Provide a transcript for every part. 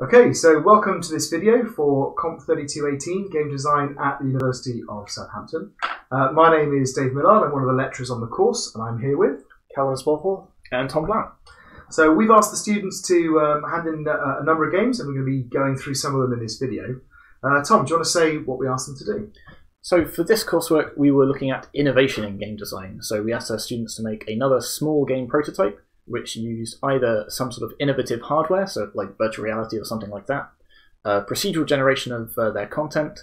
Okay, so welcome to this video for COMP3218 Game Design at the University of Southampton. My name is Dave Millard, I'm one of the lecturers on the course, and I'm here with Calvin Sporthall and Tom Blount. So we've asked the students to hand in a number of games, and we're going to be going through some of them in this video. Tom, do you want to say what we asked them to do? So for this coursework, we were looking at innovation in game design. So we asked our students to make another small game prototype, which used either some sort of innovative hardware, so like virtual reality or something like that, procedural generation of their content,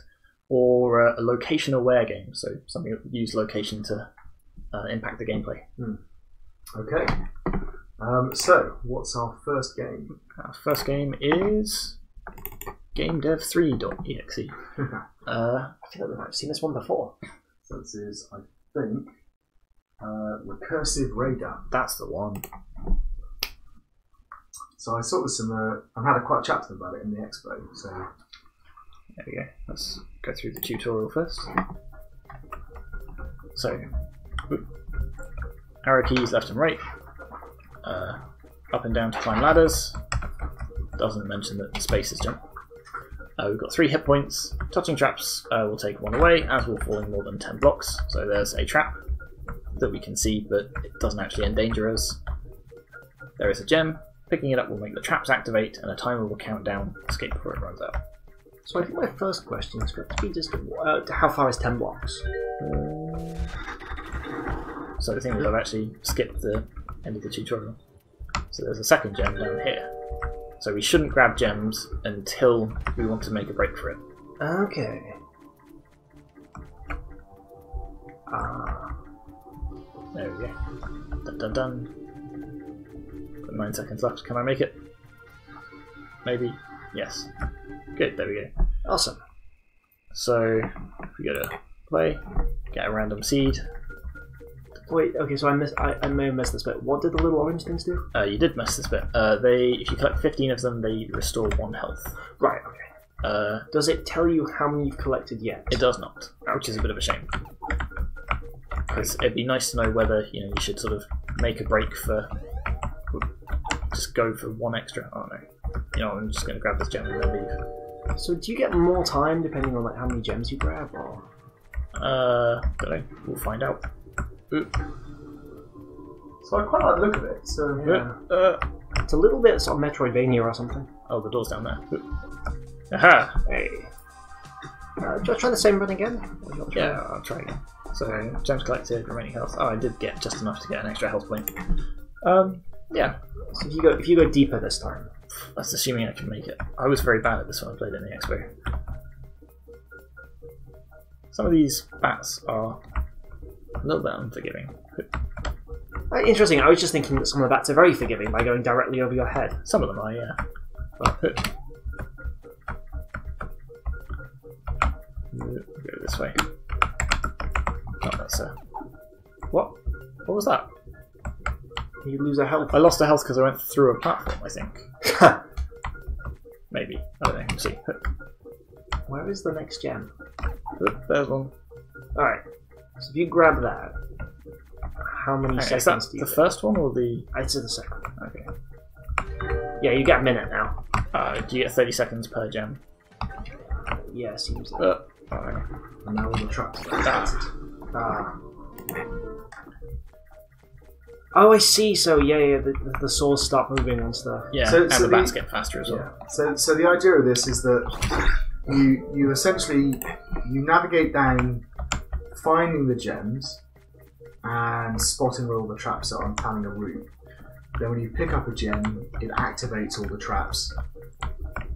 or a location-aware game, so something that used location to impact the gameplay. Okay, so what's our first game? Our first game is GameDev3.exe. I feel like we might have seen this one before. So this is, I think, Recursive Raider. That's the one. So I saw this in the, I had quite a chat to them about it in the expo. So there we go. Let's go through the tutorial first. So, arrow keys left and right, up and down to climb ladders. Doesn't mention that space is jump. We've got 3 hit points. Touching traps will take 1 away, as will falling more than 10 blocks. So there's a trap that we can see, but it doesn't actually endanger us. There is a gem. Picking it up will make the traps activate, and a timer will count down, escape before it runs out. So I think my first question is going to be just how far is 10 blocks? So the thing is, I've actually skipped the end of the tutorial. So there's a second gem down here. So we shouldn't grab gems until we want to make a break for it. Okay. There we go. Dun dun dun. Got 9 seconds left. Can I make it? Maybe. Yes. Good, there we go. Awesome. So if we go to play, get a random seed. Wait, okay, so I may have missed this bit. What did the little orange things do? You did miss this bit. If you collect 15 of them, they restore 1 health. Right, okay. Does it tell you how many you've collected yet? It does not, which is a bit of a shame. Because it'd be nice to know whether you should sort of make a break for, just go for 1 extra. Oh no, I'm just going to grab this gem and then leave. So do you get more time depending on like how many gems you grab, or? Don't know. We'll find out. Ooh. So I quite like the look of it. So yeah. It's a little bit sort of Metroidvania or something. Oh, the door's down there. Ooh. Aha! Hey. Do I try the same run again? Yeah, I'll try again. So, gems collected, remaining health. Oh, I did get just enough to get an extra health point. Yeah. So if you go deeper this time. That's assuming I can make it. I was very bad at this when I played in the expo. Some of these bats are a little bit unforgiving. Interesting, I was just thinking that some of the bats are very forgiving by going directly over your head. Some of them are, yeah. But, go this way. Oh, that's what? What was that? You lose a health. I lost a health because I went through a platform, I think. Maybe. I don't know. We'll see. Where is the next gem? There's one. Alright. So if you grab that, how many seconds do you get? The first one or the... It's the second one. Okay. Yeah, you get a minute now. Do you get 30 seconds per gem? Yeah, it seems like and now all the traps are Oh, I see. So yeah, the saws start moving once the and the bats get faster as well. Yeah. So the idea of this is that you essentially navigate down, finding the gems and spotting where all the traps are and planning a route. Then when you pick up a gem, it activates all the traps,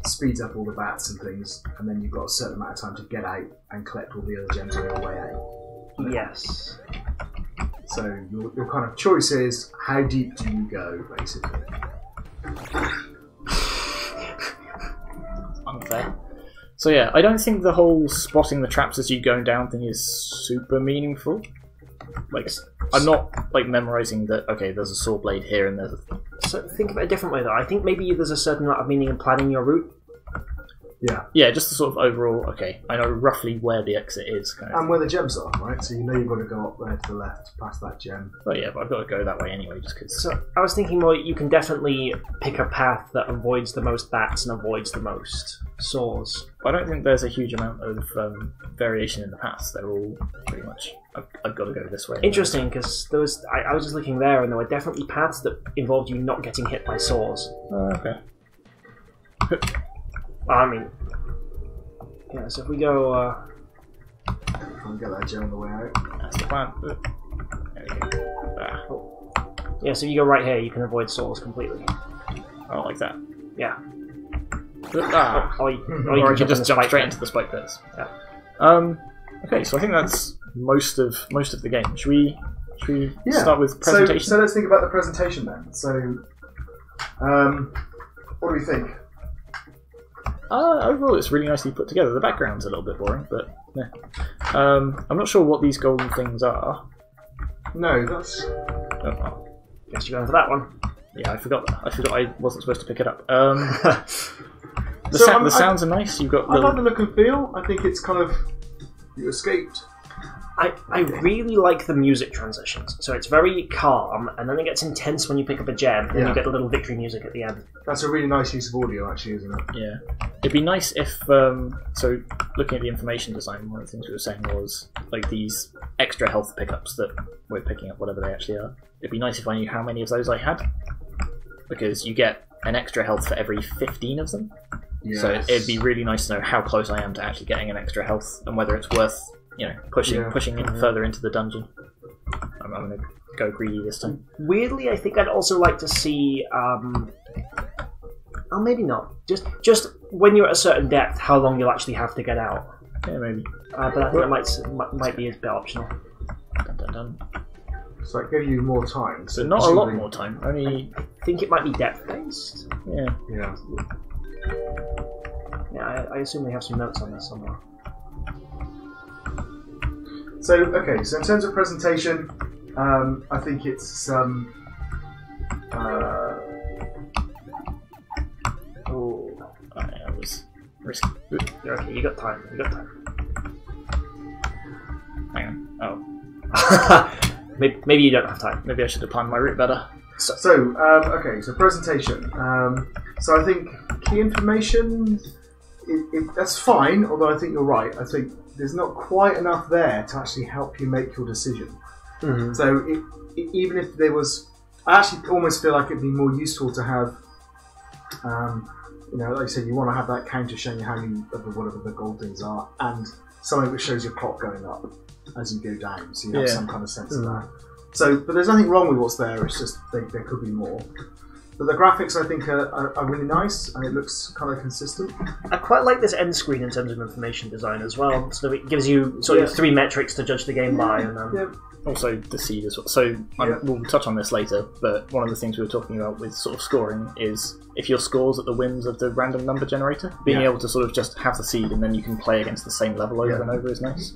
speeds up all the bats and things, and then you've got a certain amount of time to get out and collect all the other gems on your way out. Yes. So your kind of choice is, how deep do you go, basically? Unfair. So yeah, I don't think the whole spotting the traps as you going down thing is super meaningful. Like, I'm not like memorizing that. Okay, there's a saw blade here, and there's. So think of it a different way, though. I think maybe there's a certain amount of meaning in planning your route. Yeah, just the sort of overall. Okay, I know roughly where the exit is. Kind of. And where the gems are, right? So you know you've got to go up there to the left, past that gem. But yeah, but I've got to go that way anyway, just because. So I was thinking more. You can definitely pick a path that avoids the most bats and avoids the most saws. I don't think there's a huge amount of variation in the paths. They're all pretty much. I've got to go this way. Interesting, because there was. I was just looking there, and there were definitely paths that involved you not getting hit by saws. Okay. I mean, yeah. So if we go. Try and get that gem on the way out. That's the plan. There we go. Yeah, so if you go right here, you can avoid saws completely. Oh, like that. Yeah. Or you can just jump straight into the spike pits. Yeah. Okay, so I think that's most of the game. Should we start with presentation? So let's think about the presentation then. So, what do we think? Overall, it's really nicely put together. The background's a little bit boring, but yeah. I'm not sure what these golden things are. No, that's. Oh, Guess you're going for that one. yeah, I forgot I wasn't supposed to pick it up. The sounds are nice. You've got. I love the look and feel. I think it's kind of you escaped. I really like the music transitions. So it's very calm, and then it gets intense when you pick up a gem, and then you get the little victory music at the end. That's a really nice use of audio, actually, isn't it? Yeah, it'd be nice if. So looking at the information design, one of the things we were saying was like these extra health pickups that we're picking up, whatever they actually are. It'd be nice if I knew how many of those I had, because you get an extra health for every 15 of them. Yes. So it'd be really nice to know how close I am to actually getting an extra health, and whether it's worth pushing in further into the dungeon. I'm going to go greedy this time. Weirdly, I think I'd also like to see. Oh, maybe not. Just when you're at a certain depth, how long you'll actually have to get out. Yeah, maybe. But I think that might be a bit optional. Dun, dun, dun. So that gives you more time. So not a lot more time. Only. I think it might be depth based. Yeah. Yeah. Yeah, I assume we have some notes on this somewhere. So, okay, so in terms of presentation, I think it's Oh. That was risky. You're okay, you got time. Hang on. Oh. Maybe you don't have time. Maybe I should have planned my route better. So, okay, so presentation. So I think key information, that's fine, although I think you're right. I think there's not quite enough there to actually help you make your decision. Mm-hmm. So even if there was, I actually almost feel like it'd be more useful to have, like you said, you want to have that counter showing you how many of whatever the gold things are, and something which shows your clock going up as you go down, so you have some kind of sense of that. So, but there's nothing wrong with what's there. It's just there could be more. But the graphics, I think, are really nice, and it looks kind of consistent. I quite like this end screen in terms of information design as well. So it gives you sort of 3 metrics to judge the game by, and also the seed as well. So we'll touch on this later. But one of the things we were talking about with sort of scoring is if your score's at the whims of the random number generator, being able to sort of just have the seed and then you can play against the same level over and over is nice.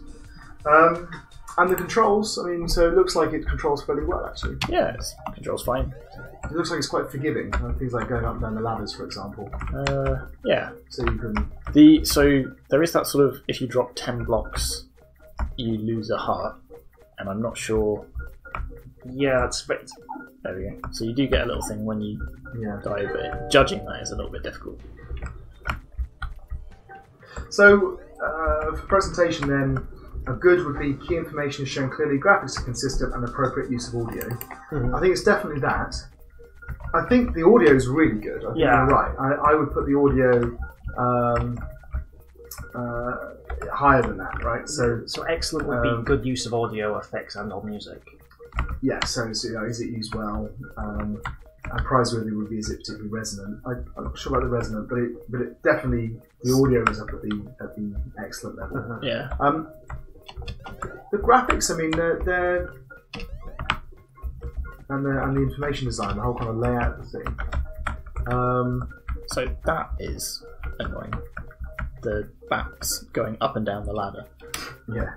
And the controls, I mean, so it looks like it controls fairly well, actually. Yeah, it controls fine. It looks like it's quite forgiving. Things like going up and down the ladders, for example. Yeah. So you can... So there is that sort of, if you drop 10 blocks, you lose a heart. And I'm not sure... Yeah, that's right. There we go. So you do get a little thing when you die, but judging that is a little bit difficult. So, for presentation then, a good would be key information is shown clearly, graphics are consistent, and appropriate use of audio. Mm-hmm. I think it's definitely that. I think the audio is really good. I think you're right. I would put the audio higher than that, right? So excellent would be good use of audio effects and/or music. Yeah. So is it used well? And prizeworthy would be, is it particularly resonant? I'm not sure about the resonant, but it definitely, the audio is up at the excellent level. Uh-huh. Yeah. The graphics, I mean, they're and the information design, the whole kind of layout of the thing. So that is annoying. The bats going up and down the ladder. Yeah.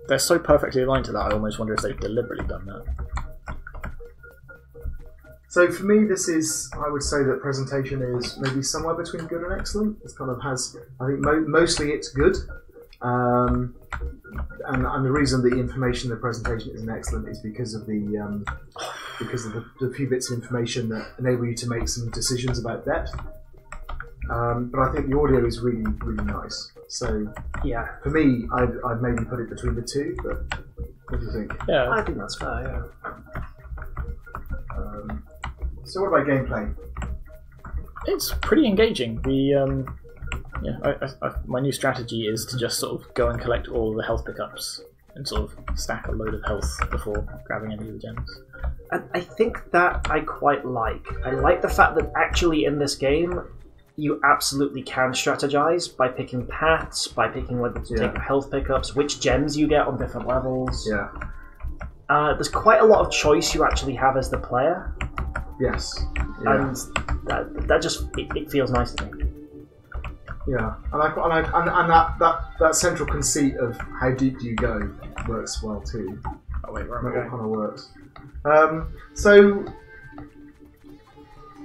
They're so perfectly aligned to that, I almost wonder if they've deliberately done that. So for me, this is, I would say that presentation is maybe somewhere between good and excellent. It kind of has, I think mostly it's good. And the reason the information in the presentation isn't excellent is because of the few bits of information that enable you to make some decisions about depth. But I think the audio is really, really nice. So Yeah, for me, I'd maybe put it between the two, but what do you think? Yeah. I think that's fair, yeah. So what about gameplay? It's pretty engaging. The my new strategy is to just sort of go and collect all of the health pickups and sort of stack a load of health before grabbing any of the gems. I think that I quite like. I like the fact that actually in this game, you absolutely can strategize by picking paths, by picking whether to take health pickups, which gems you get on different levels. Yeah. There's quite a lot of choice you actually have as the player, Yes. Yeah. and that just it feels nice to me. Yeah, and that central conceit of how deep do you go works well too. Oh wait, where am I That all going? kind of works. So,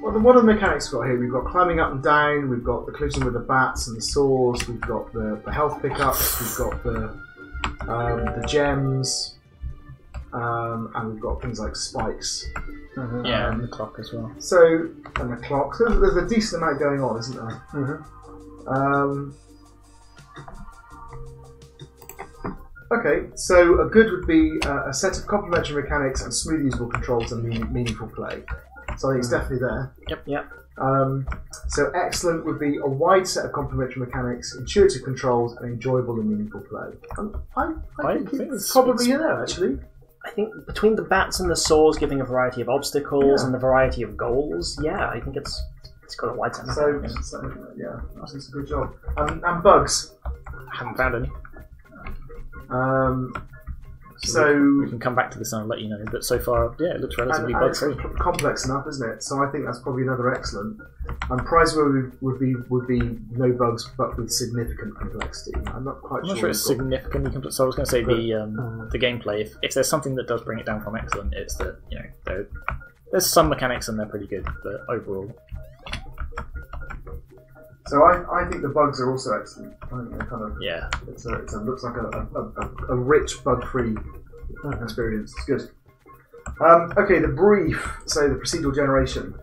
what are the mechanics we've got here? We've got climbing up and down. We've got the collision with the bats and the saws. We've got the health pickups. We've got the gems, and we've got things like spikes. Yeah, and the clock as well. So, and the clock. So there's a decent amount going on, isn't there? Okay, so a good would be a set of complementary mechanics and smooth usable controls and meaningful play. So I think it's definitely there. Yep. So excellent would be a wide set of complementary mechanics, intuitive controls, and enjoyable and meaningful play. I think it's probably in there, actually. I think between the bats and the saws giving a variety of obstacles and the variety of goals, I think it's got a wide set. So yeah, I think it's a good job. And bugs. Haven't found any. So we can come back to this and I'll let you know. But so far, it looks relatively and bug it's free. complex enough, isn't it? So I think that's probably another excellent. And prize would be no bugs, but with significant complexity. I'm not quite I'm not sure it's significantly complex. So I was going to say the gameplay. If there's something that does bring it down from excellent, it's that there's some mechanics and they're pretty good, but overall. So I think the bugs are also excellent. I think they're kind of Yeah. It looks like a rich bug-free experience. It's good. Okay, the brief. So the procedural generation.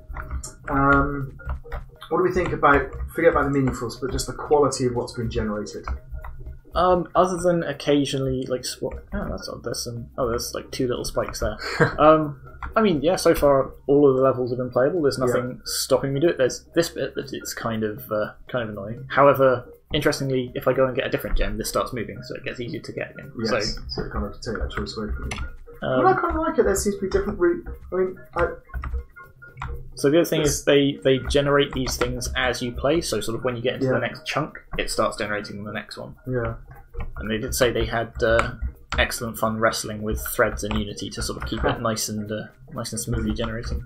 What do we think about? Forget about the meaningfuls, but just the quality of what's been generated. Other than occasionally that's odd. There's like two little spikes there. I mean, so far all of the levels have been playable. There's nothing stopping me do it. There's this bit that it's kind of annoying. However, interestingly, if I go and get a different gem, this starts moving, so it gets easier to get again. Yes, so you kind of have to take that choice away from you. But I kind of like it. There seems to be different route. I mean, so the other thing is they generate these things as you play. So sort of when you get into the next chunk, it starts generating the next one. Yeah. And they did say they had excellent fun wrestling with threads in Unity to sort of keep it nice and smoothly generating.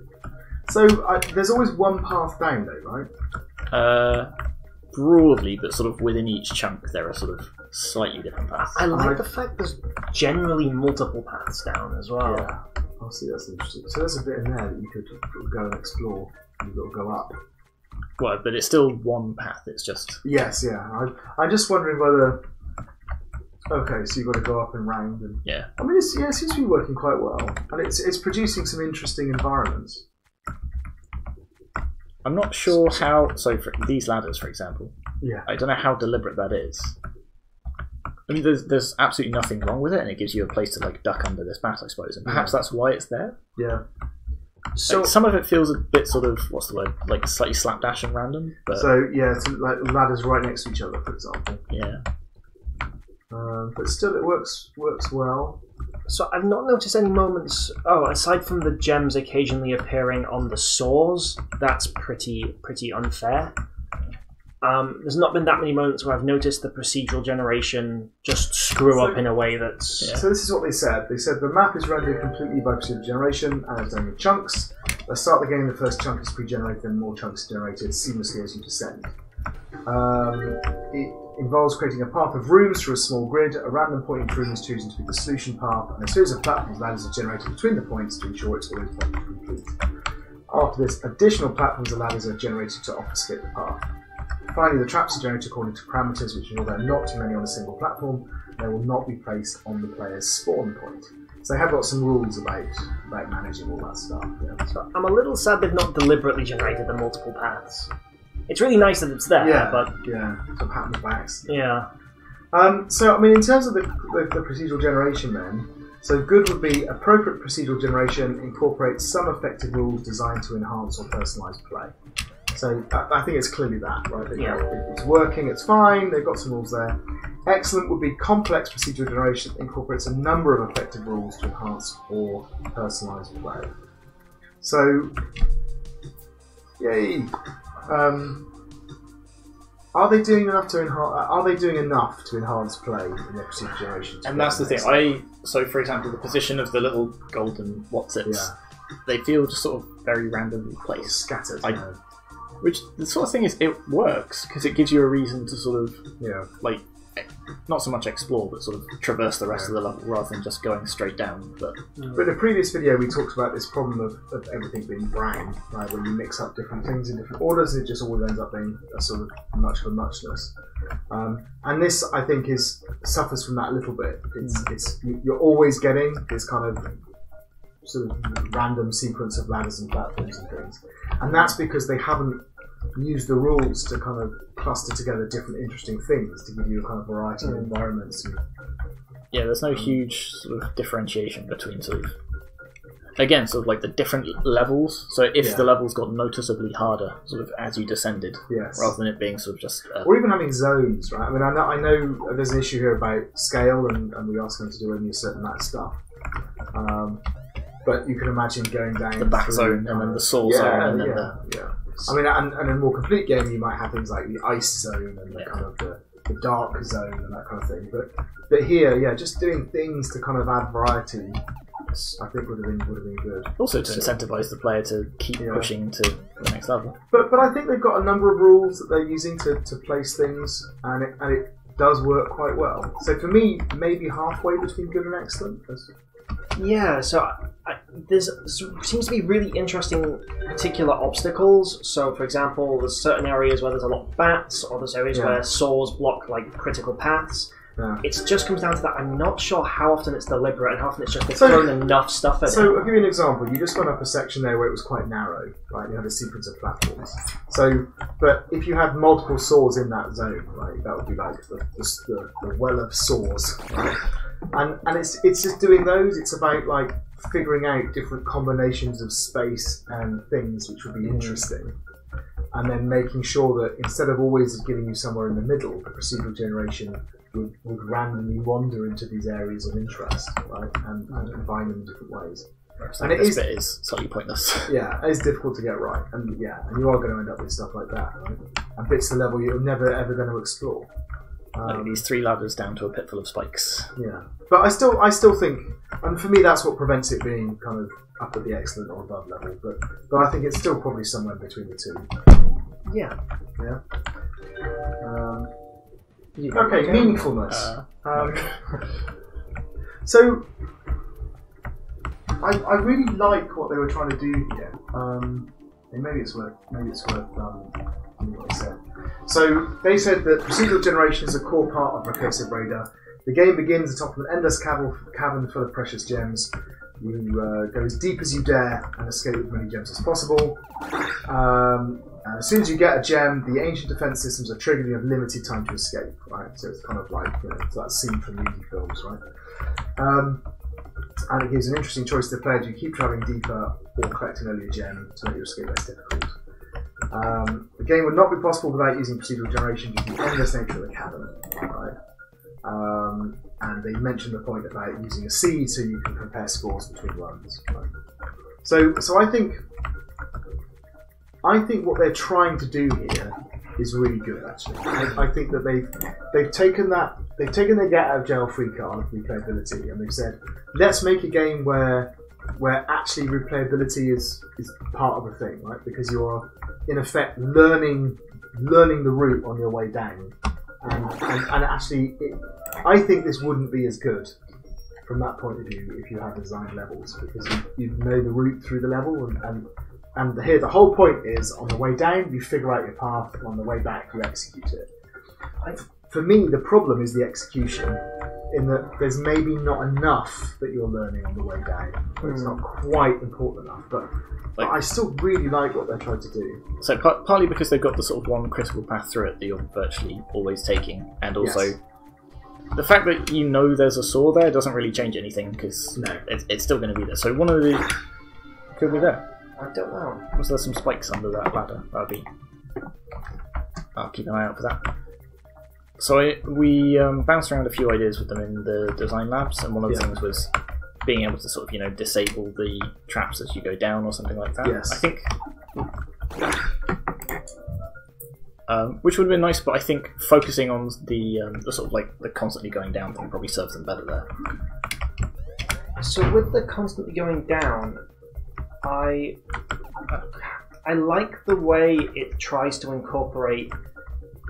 So there's always one path down, though, right? Broadly, but sort of within each chunk, there are sort of slightly different paths. I like the fact there's generally multiple paths down as well. Yeah. I'll see. That's interesting. So there's a bit in there that you could go and explore. You've got to go up. Well, but it's still one path. It's just yes, yeah. I'm just wondering whether. Okay, so you've got to go up and round, and I mean, it seems to be working quite well, and it's producing some interesting environments. I'm not sure how. So for these ladders, for example, I don't know how deliberate that is. I mean, there's absolutely nothing wrong with it, and it gives you a place to like duck under this bat, I suppose, and perhaps that's why it's there. Yeah. So some of it feels a bit sort of what's the word, like slightly slapdash and random. But so it's like ladders right next to each other, for example. Yeah. But still, it works well. So I've not noticed any moments. Oh, aside from the gems occasionally appearing on the saws, that's pretty unfair. There's not been that many moments where I've noticed the procedural generation just screw up in a way that's... Yeah. So this is what they said. They said the map is rendered completely by procedural generation and it's done in chunks. At the start of the game, the first chunk is pre-generated and more chunks are generated seamlessly as you descend. It involves creating a path of rooms through a small grid. A random point each room is chosen to be the solution path, and a series of platforms ladders are generated between the points to ensure it's always complete. After this, additional platforms and ladders are generated to obfuscate the path. Finally, the traps are generated according to parameters which ensure there are not too many on a single platform. They will not be placed on the player's spawn point. So they have got some rules about managing all that stuff. Yeah. So I'm a little sad they've not deliberately generated the multiple paths. It's really nice that it's there, but... Yeah, some happens by accident. Yeah. So, I mean, in terms of the procedural generation then, so good would be appropriate procedural generation incorporates some effective rules designed to enhance or personalise play. So I think it's clearly that, right? It's working, it's fine, they've got some rules there. Excellent would be complex procedural generation incorporates a number of effective rules to enhance or personalise play. So, yay! Are they doing enough to enhance? Are they doing enough to enhance play in their procedural generation? And that's the thing. So, for example, the position of the little golden whatsits, they feel just sort of very randomly placed, scattered. Which the sort of thing is, it works because it gives you a reason to sort of like not so much explore, but sort of traverse the rest of the level rather than just going straight down. But in a previous video, we talked about this problem of everything being brown, right? When you mix up different things in different orders, it just always ends up being a sort of much of a muchness. And this, I think, suffers from that a little bit. You're always getting this kind of sort of random sequence of ladders and platforms and things, and that's because they haven't used the rules to kind of cluster together different interesting things to give you a kind of variety of environments. Yeah, there's no huge sort of differentiation between sort of, again, sort of like the different levels. So if the levels got noticeably harder sort of as you descended, rather than it being sort of just... or even having zones, right? I mean, I know there's an issue here about scale, and we ask them to do only a certain amount of stuff. But you can imagine going down the back zone and then the soul zone and then the... I mean, and in a more complete game, you might have things like the ice zone and the kind of the dark zone and that kind of thing. But here, just doing things to kind of add variety, I think would have been good. Also to incentivise the player to keep pushing to the next level. But I think they've got a number of rules that they're using to place things, and it does work quite well. So for me, maybe halfway between good and excellent. Yeah, so there seems to be really interesting particular obstacles. So, for example, there's certain areas where there's a lot of bats, or there's areas where saws block like critical paths. Yeah. It just comes down to that. I'm not sure how often it's deliberate and how often it's just they've thrown enough stuff at it. So I'll give you an example. You just went up a section there where it was quite narrow, right? You had a sequence of platforms. So, but if you had multiple saws in that zone, right, that would be like the well of saws, right? And it's just doing those. It's about like figuring out different combinations of space and things which would be interesting, and then making sure that instead of always giving you somewhere in the middle, the procedural generation would randomly wander into these areas of interest, right, and combine them in different ways. And this bit is slightly pointless. Yeah, it's difficult to get right, and you are going to end up with stuff like that, right? And bits of the level you're never ever going to explore. Like these 3 ladders down to a pit full of spikes. Yeah, but I still think, and for me that's what prevents it being kind of up at the excellent or above level. But I think it's still probably somewhere between the two. Yeah. Okay, meaningfulness. So I really like what they were trying to do here. And maybe it's worth what they said. So they said that procedural generation is a core part of Recursive Raider. The game begins atop an endless cavern full of precious gems. You go as deep as you dare and escape with as many gems as possible. As soon as you get a gem, the ancient defense systems are triggered and you have limited time to escape. Right, so it's kind of like it's that scene from movie films, right? And it gives an interesting choice to the player: do you keep travelling deeper or collect an earlier gem to make your escape less difficult? The game would not be possible without using procedural generation due to the endless nature of the cavern, right? And they mentioned the point about using a seed so you can compare scores between runs. Right? So I think what they're trying to do here is really good. Actually, I think that they've taken their get out of jail free card of replayability, and they've said, let's make a game where actually replayability is part of the thing, right? Because you're in effect learning the route on your way down, and actually, I think this wouldn't be as good from that point of view if you had designed levels, because you know the route through the level, And here the whole point is, on the way down you figure out your path, and on the way back you execute it. For me, the problem is the execution, in that there's maybe not enough that you're learning on the way down. It's not quite important enough, but I still really like what they're trying to do. So partly because they've got the sort of one critical path through it that you're virtually always taking, and also the fact that you know there's a saw there doesn't really change anything, because it's still going to be there. So one of the... Could be there. I don't know. Was there some spikes under that ladder? That'd be... I'll keep an eye out for that. So we bounced around a few ideas with them in the design labs, and one of the things was being able to sort of, disable the traps as you go down or something like that. Yes. I think... which would have been nice, but I think focusing on the sort of like the constantly going down thing probably serves them better there. So with the constantly going down, I like the way it tries to incorporate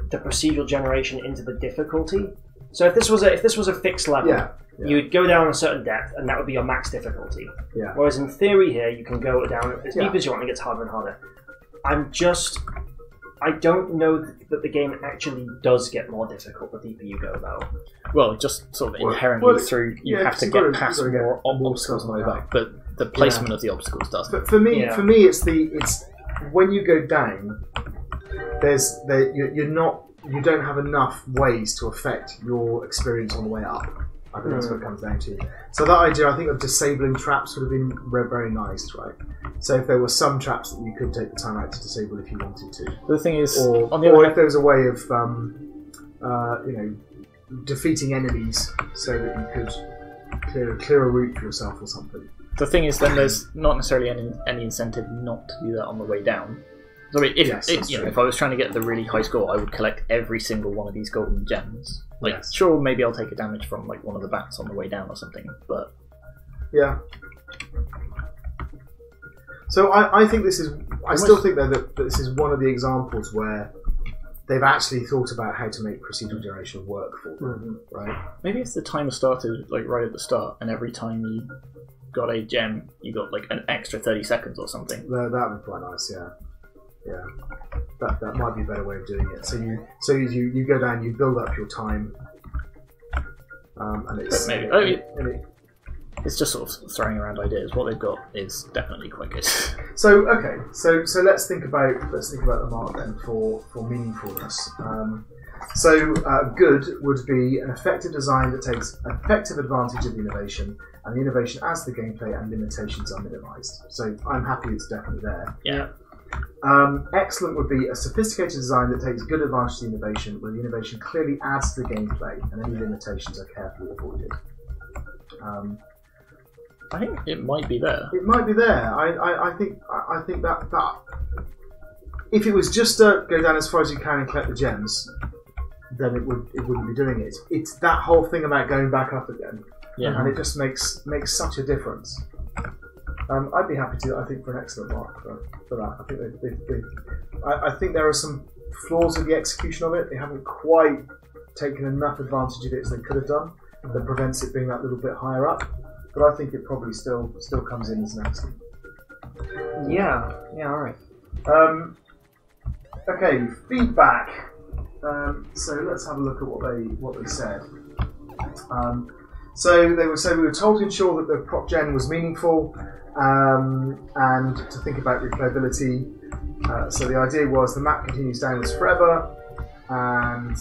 the procedural generation into the difficulty. So if this was a fixed level, you'd go down a certain depth, and that would be your max difficulty. Yeah. Whereas in theory here, you can go down as deep as you want, and it gets harder and harder. I don't know that the game actually does get more difficult the deeper you go, though. Well, just sort of inherently through, you have to get past more obstacles on the way back, but the placement of the obstacles doesn't. But for me, it's when you go down, you don't have enough ways to affect your experience on the way up. I think that's what it comes down to. So that idea, I think, of disabling traps would have been very nice, right? So if there were some traps that you could take the time out to disable if you wanted to. The thing is, or if there was a way of, defeating enemies so that you could clear a route for yourself or something. The thing is, then there's not necessarily any incentive not to do that on the way down. So I mean, if I was trying to get the really high score, I would collect every single one of these golden gems. Sure, maybe I'll take a damage from like one of the bats on the way down or something, but So I think this is. I still think that this is one of the examples where they've actually thought about how to make procedural generation work for them, right? Maybe if the timer started like right at the start, and every time you got a gem, you got like an extra 30 seconds or something. That would be quite nice, yeah. That might be a better way of doing it. So you go down, you build up your time, and it's it's just sort of throwing around ideas. What they've got is definitely quite good. So let's think about the mark then for meaningfulness. Good would be an effective design that takes effective advantage of the innovation, and the innovation adds to the gameplay and limitations are minimised. So I'm happy it's definitely there. Yeah. Excellent would be a sophisticated design that takes good advantage of the innovation, where the innovation clearly adds to the gameplay and any limitations are carefully avoided. I think it might be there. It might be there. I think that if it was just to go down as far as you can and collect the gems, then it wouldn't be doing it. It's that whole thing about going back up again, and it just makes such a difference. I'd be happy to. I think for an excellent mark for that. I think there are some flaws with the execution of it. They haven't quite taken enough advantage of it as they could have done. That prevents it being that little bit higher up. But I think it probably still comes in as an excellent. Yeah. All right. Okay, feedback. So let's have a look at what they said. So they would say we were told to ensure that the prop gen was meaningful and to think about replayability. So the idea was the map continues downwards forever, and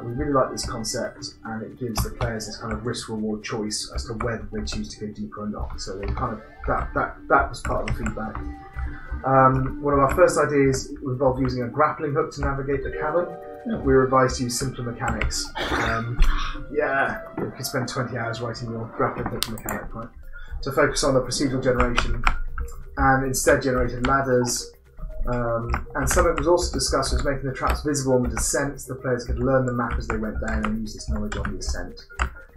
we really like this concept, and it gives the players this kind of risk-reward choice as to whether they choose to go deeper or not. So they kind of that was part of the feedback. One of our first ideas involved using a grappling hook to navigate the cavern. We were advised to use simpler mechanics. You could spend 20 hours writing your grappling hook mechanic, right? To focus on the procedural generation, and instead generated ladders. And something was also discussed was making the traps visible on the descent, so the players could learn the map as they went down and use this knowledge on the ascent.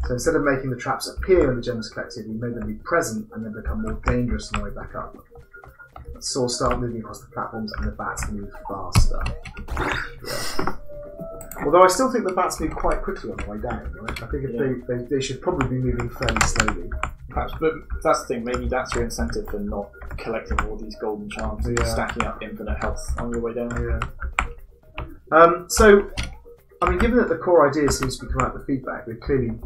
So instead of making the traps appear when the gems collected, we made them be present and then become more dangerous on the way back up. The saws start moving across the platforms and the bats move faster. Although I still think the bats move quite quickly on the way down, right? I think if they should probably be moving fairly slowly. Perhaps, but that's the thing. Maybe that's your incentive for not collecting all these golden charms and stacking up infinite health on your way down. Yeah. So, I mean, given that the core idea seems to be coming out of the feedback, they clearly,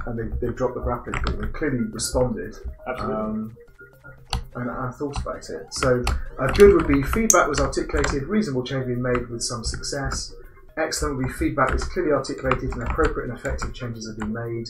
and they've dropped the grappling hook, they clearly responded. Absolutely. And I thought about it. So, good would be feedback was articulated, reasonable change being made with some success. Excellent would be feedback is clearly articulated and appropriate and effective changes have been made.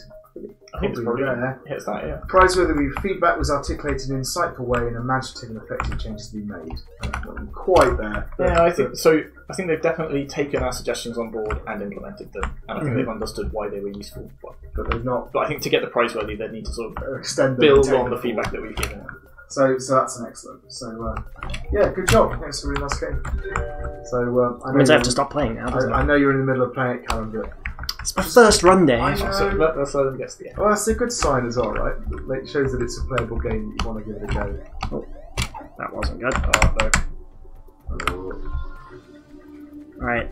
I think it's probably there. Hits that, yeah. Praiseworthy would be feedback was articulated in an insightful way and imaginative and effective changes have been made. Not quite there. Yeah, I think so. I think they've definitely taken our suggestions on board and implemented them, and I think they've understood why they were useful. But they've not. But I think to get the praiseworthy, they need to sort of extend build on the feedback that we've given. So that's an excellent. So yeah, good job. I think it's a really nice game. So I means I have to stop playing now. I know you're in the middle of playing it, Callum, but it's my first run day. So let's let them guess the end. Well, that's a good sign as well, right? It shows that it's a playable game that you want to give it a go. Oh, that wasn't good. No. Right,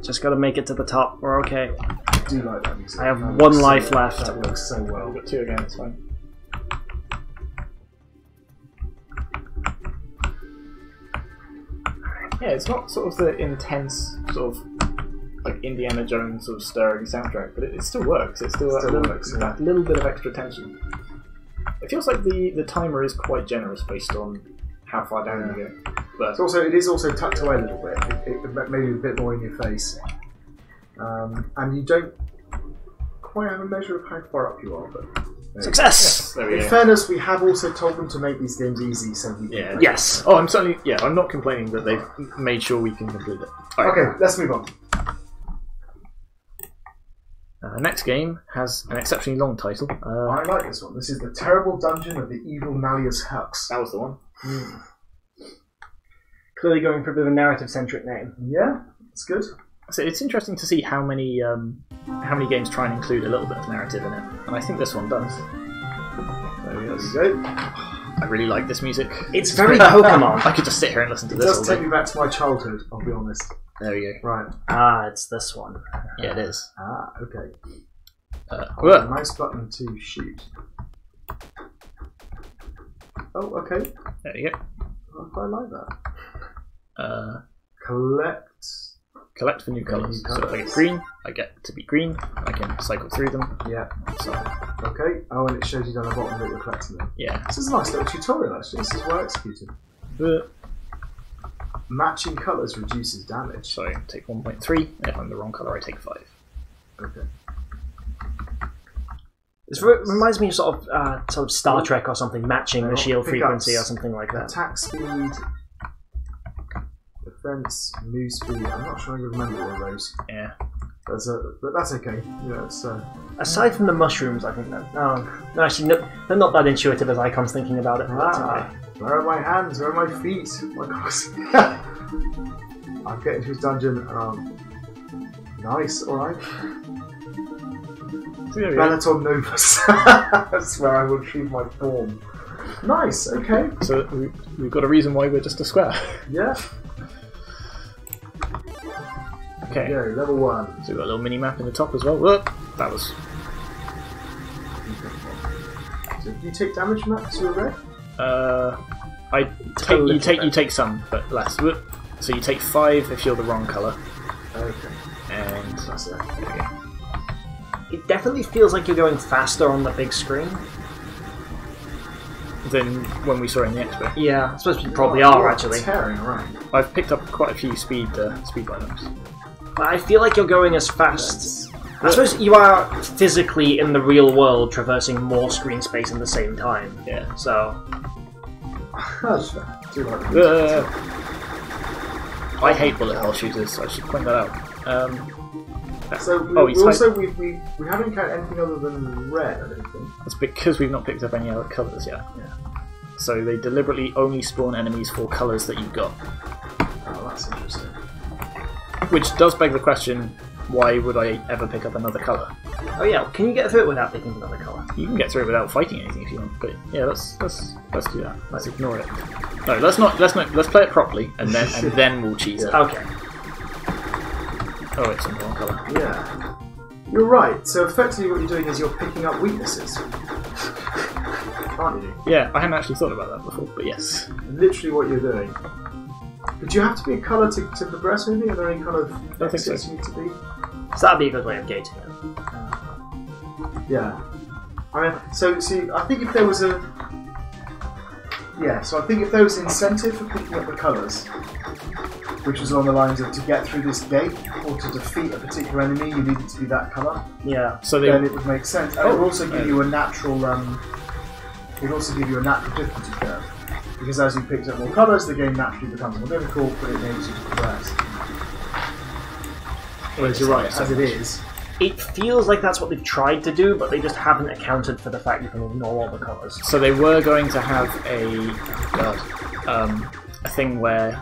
just got to make it to the top. We're okay. I do like that music. I have one life left. That works so well. We've got 2 again. It's fine. Yeah, it's not sort of the intense sort of like Indiana Jones sort of stirring soundtrack, but it still works. It still works. That little bit of extra tension. It feels like the timer is quite generous based on how far down you go. But it is also tucked away a little bit. It maybe a bit more in your face, and you don't quite have a measure of how far up you are. But success! Yes, in fairness, we have also told them to make these games easy, so we can yes. Oh, I'm certainly I'm not complaining that they've made sure we can complete it. Right. Okay, let's move on. Next game has an exceptionally long title. I like this one. This is The Terrible Dungeon of the Evil Malius Hux. That was the one. Clearly going for a bit of a narrative-centric name. Yeah, it's good. So it's interesting to see how many games try and include a little bit of narrative in it, and I think this one does. There we go. I really like this music. It's very Pokemon. I could just sit here and listen to this. It does take me back to my childhood, I'll be honest. There we go. Right. Ah, it's this one. Yeah, it is. Ah, okay. Well, mouse button to shoot. Oh, okay. there you go. I quite like that. Collect for new colours. So if I get green, I get to be green. I can cycle through them. Yeah. So okay. Oh, and it shows you down the bottom that you're collecting them. yeah. This is a nice little tutorial, actually. This is well executed. Matching colours reduces damage. So I take 1.3. If I'm the wrong colour, I take 5. Okay. This reminds me of sort of Star Trek or something, matching the shield frequency or something like that. Attack speed, defense, move speed. I'm not sure I can remember all of those. Yeah. But that's okay. Yeah, it's, aside from the mushrooms, I think that. No, actually, no, they're not that intuitive as Icon's thinking about it. That's okay. Where are my hands? Where are my feet? My God. I'm getting to his dungeon. Nice. All right. Venator Novus. That's where I will retrieve my form. Nice, okay. So we've got a reason why we're just a square. Yeah. Okay. There we go, level 1. So we've got a little mini map in the top as well. Whoop! That was. So do you take damage from that because you're red? You take some, but less. Whoop. So you take 5 if you're the wrong colour. Okay. And That's it. there we go. It definitely feels like you're going faster on the big screen. Than when we saw it in the expo. Yeah, I suppose you probably are actually. Tearing around. I've picked up quite a few speed items. But I feel like you're going as fast. I suppose you are physically in the real world traversing more screen space at the same time. Yeah. So. I hate bullet hell shooters, so I should point that out. So we haven't encountered anything other than red, I don't think. It's because we've not picked up any other colours yet. Yeah. So they deliberately only spawn enemies for colours that you've got. Oh, that's interesting. Which does beg the question, why would I ever pick up another colour? Oh yeah, can you get through it without picking another colour? You can get through it without fighting anything if you want, but yeah, let's do that. Let's ignore it. No, let's play it properly and then we'll cheese it. Okay. Oh, it's in the wrong colour. Yeah. You're right. So effectively what you're doing is you're picking up weaknesses. can't you? Yeah, I hadn't actually thought about that before, but yes. Literally what you're doing. But do you have to be a colour to progress with it? Are there any kind of I think so. exits you need to be? So that'd be a good way of gating it. Yeah. I mean, so see, I think if there was a... Yeah, so I think if there was an incentive for picking up the colours, which was along the lines of to get through this gate or to defeat a particular enemy, you needed to be that colour. Yeah. So Then it would make sense. And it would also give you a natural... it would also give you a natural difficulty curve. Because as you picked up more colours, the game naturally becomes more difficult, but it enables you to progress. Whereas you're right, as it is... It feels like that's what they've tried to do, but they just haven't accounted for the fact you can ignore all the colours. So they were going to have a thing where...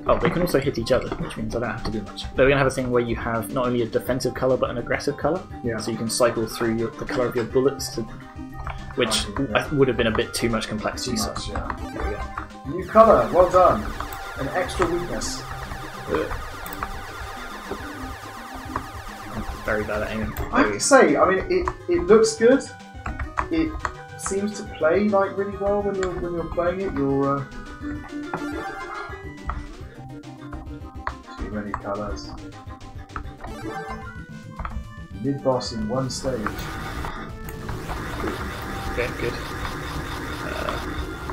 Oh, they can also hit each other, which means I don't have to do much. They were going to have a thing where you have not only a defensive colour, but an aggressive colour. Yeah. So you can cycle through the colour of your bullets, which would have been a bit too much complexity. Too much, yeah. There we go. New colour, well done. An extra weakness. Very bad at aiming. I have to say, I mean, it looks good. It seems to play like really well when you're playing it. You're too many colours. Mid boss in one stage. Okay, good.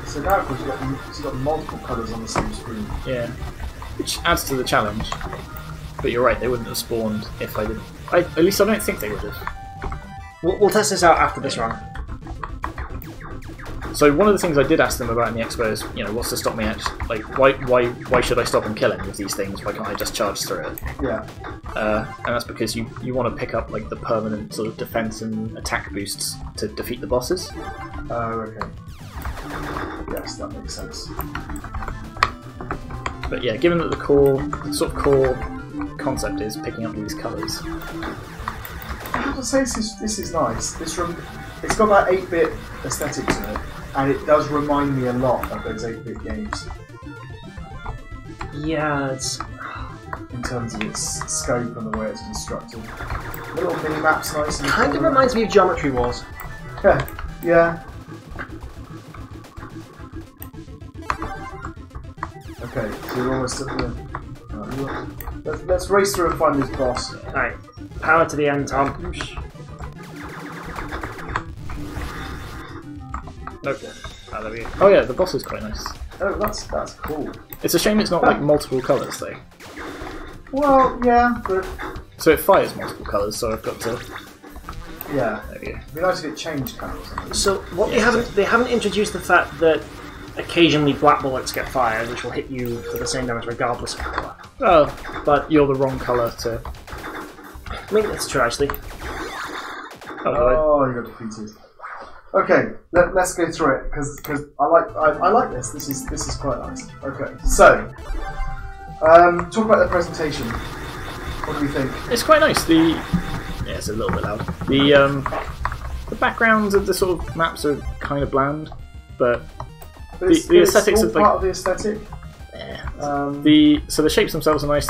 So now, of course, you've got multiple colours on the same screen. Yeah, which adds to the challenge. But you're right, they wouldn't have spawned if I didn't. At least I don't think they would have. We'll test this out after this run. So one of the things I did ask them about in the expo is, what's to stop me actually, why should I stop and kill any of these things? Why can't I just charge through it? Yeah. And that's because you want to pick up the permanent sort of defense and attack boosts to defeat the bosses. Oh, okay. Yes, that makes sense. But yeah, given that the core concept is picking up these colours. I have to say this is nice. It's got that 8-bit aesthetic to it, and it does remind me a lot of those 8-bit games. Yeah, it's... In terms of its scope and the way it's constructed. The little mini-map's nice. And kind of reminds me of Geometry Wars. Yeah. Okay, so you're almost at the... let's race through and find this boss. Alright, power to the end, Tom. Okay. Oh yeah, the boss is quite nice. Oh, that's cool. It's a shame it's not multiple colours though. Well, yeah, but... So it fires multiple colours, so I've got to... Yeah. There we go. It'd be nice if it changed colours. So what they haven't introduced the fact that occasionally black bullets get fired, which will hit you for the same damage regardless of colour. Oh, but you're the wrong colour to... I mean, that's true actually. Oh, you got defeated. Okay, let's go through it because I like this. This is quite nice. Okay, so talk about the presentation. What do we think? It's quite nice. It's a little bit loud. The backgrounds of the sort of maps are kind of bland, but the aesthetics of part of the aesthetic. Yeah. So the shapes themselves are nice.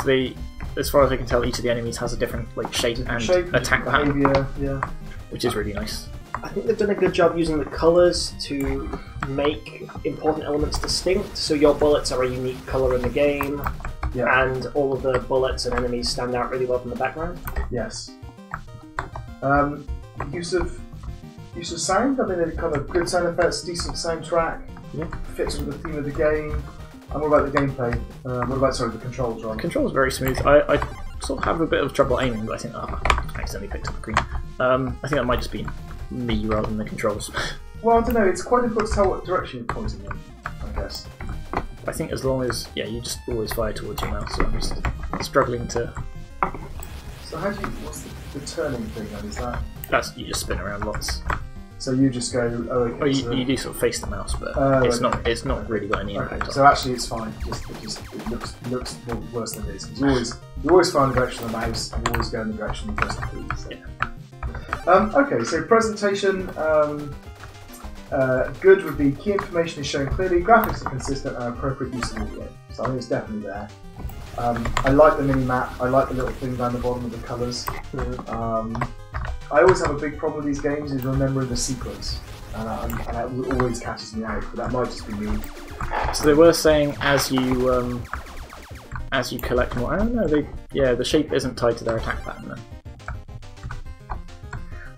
As far as I can tell, each of the enemies has a different shape and attack pattern, yeah, which is really nice. I think they've done a good job using the colours to make important elements distinct. So your bullets are a unique colour in the game, and all of the bullets and enemies stand out really well from the background. Yes. Use of sound. I mean, they've kind of good sound effects, decent soundtrack. Yeah. Fits with the theme of the game. And what about the gameplay? What about the controls? Right? The controls are very smooth. I sort of have a bit of trouble aiming, but I think I accidentally picked up the green. I think that might just be me rather than the controls. Well, I don't know. It's quite difficult to tell what direction you're pointing in, I guess. I think as long as you just always fire towards your mouse. So I'm just struggling to. So how do you? What's the turning thing? Then is that? You just spin around lots. So you just go. Oh, okay. Or you do sort of face the mouse, but it's not really got any impact. Okay. So actually, it's fine. It looks more worse than it is. You always find the direction of the mouse, and you always go in the direction of the first key. So. Yeah. Okay, so presentation, good would be key information is shown clearly, graphics are consistent, and appropriate use of audio. So I think it's definitely there. I like the mini-map, I like the little thing down the bottom of the colours. I always have a big problem with these games is remembering the sequence. and that always catches me out. But that might just be me. So they were saying as you collect more. I don't know. The shape isn't tied to their attack pattern then.